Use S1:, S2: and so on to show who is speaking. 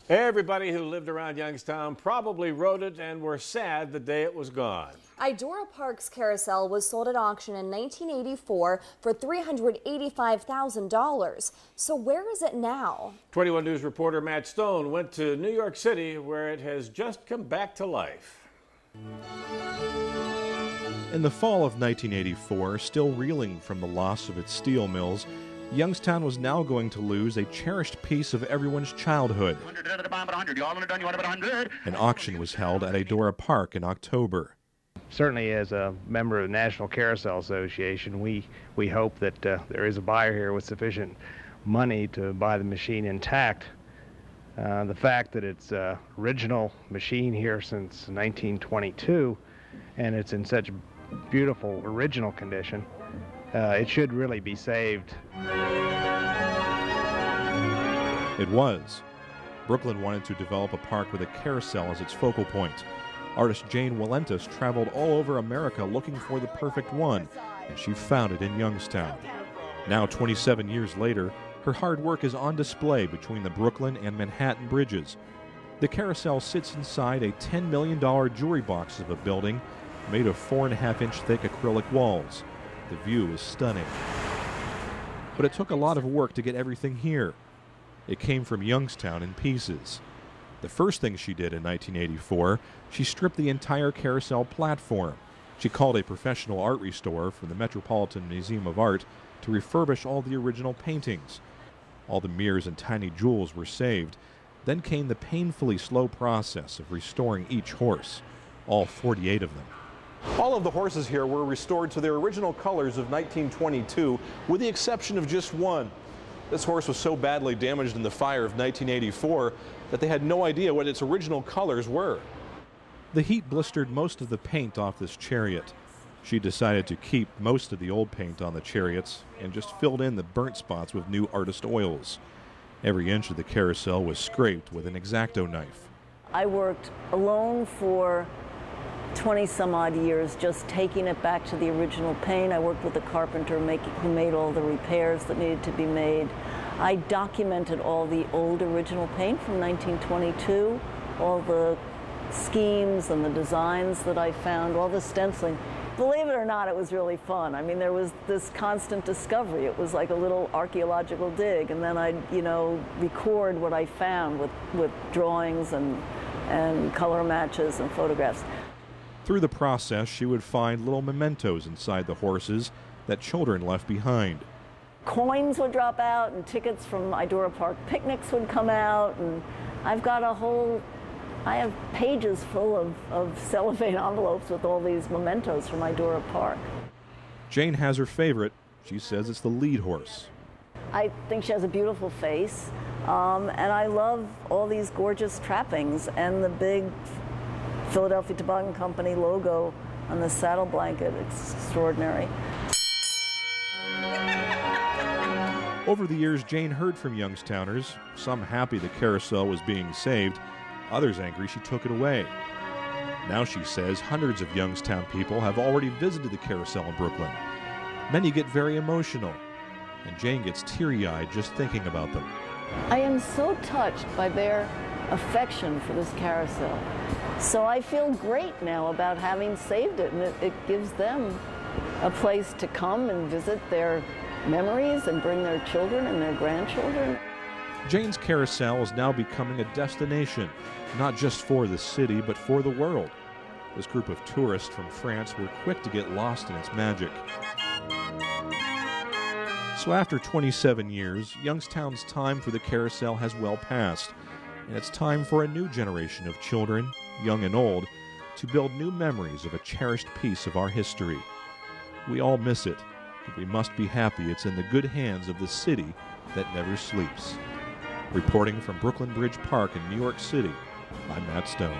S1: Everybody who lived around Youngstown probably rode it and were sad the day it was gone.
S2: Idora Park's carousel was sold at auction in 1984 for $385,000. So where is it now?
S1: 21 News reporter Matt Stone went to New York City, where it has just come back to life.
S3: In the fall of 1984, still reeling from the loss of its steel mills, Youngstown was now going to lose a cherished piece of everyone's childhood. An auction was held at Idora Park in October.
S4: Certainly, as a member of the National Carousel Association, we hope that there is a buyer here with sufficient money to buy the machine intact. The fact that it's an original machine here since 1922, and it's in such beautiful original condition, it should really be saved.
S3: It was. Brooklyn wanted to develop a park with a carousel as its focal point. Artist Jane Walentis traveled all over America looking for the perfect one, and she found it in Youngstown. Now, 27 years later, her hard work is on display between the Brooklyn and Manhattan bridges. The carousel sits inside a $10 million jewelry box of a building made of 4.5-inch thick acrylic walls. The view is stunning. But it took a lot of work to get everything here. It came from Youngstown in pieces. The first thing she did in 1984, she stripped the entire carousel platform. She called a professional art restorer from the Metropolitan Museum of Art to refurbish all the original paintings. All the mirrors and tiny jewels were saved. Then came the painfully slow process of restoring each horse, all 48 of them.
S5: All of the horses here were restored to their original colors of 1922, with the exception of just one. This horse was so badly damaged in the fire of 1984 that they had no idea what its original colors were.
S3: The heat blistered most of the paint off this chariot. She decided to keep most of the old paint on the chariots and just filled in the burnt spots with new artist oils. Every inch of the carousel was scraped with an X-Acto knife.
S6: I worked alone for 20-some-odd years, just taking it back to the original paint. I worked with a carpenter who made all the repairs that needed to be made. I documented all the old original paint from 1922, all the schemes and the designs that I found, all the stenciling. Believe it or not, it was really fun. I mean, there was this constant discovery. It was like a little archaeological dig, and then I'd, record what I found with drawings and color matches and photographs.
S3: Through the process, she would find little mementos inside the horses that children left behind.
S6: Coins would drop out, and tickets from Idora Park picnics would come out, and I have pages full of cellophane envelopes with all these mementos from Idora Park.
S3: Jane has her favorite. She says it's the lead horse.
S6: I think she has a beautiful face, and I love all these gorgeous trappings and the big Philadelphia Toboggan Company logo on the saddle blanket. It's extraordinary.
S3: Over the years, Jane heard from Youngstowners, some happy the carousel was being saved, others angry she took it away. Now she says hundreds of Youngstown people have already visited the carousel in Brooklyn. Many get very emotional, and Jane gets teary-eyed just thinking about them.
S6: I am so touched by their affection for this carousel. So I feel great now about having saved it, and it gives them a place to come and visit their memories and bring their children and their grandchildren.
S3: Jane's Carousel is now becoming a destination, not just for the city, but for the world. This group of tourists from France were quick to get lost in its magic. So after 27 years, Youngstown's time for the carousel has well passed, and it's time for a new generation of children, young and old, to build new memories of a cherished piece of our history. We all miss it, but we must be happy it's in the good hands of the city that never sleeps. Reporting from Brooklyn Bridge Park in New York City, I'm Matt Stone.